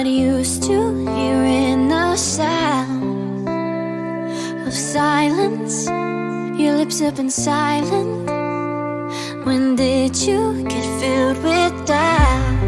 not used to hearing the sound of silence. Your lips have been silent. When did you get filled with doubt?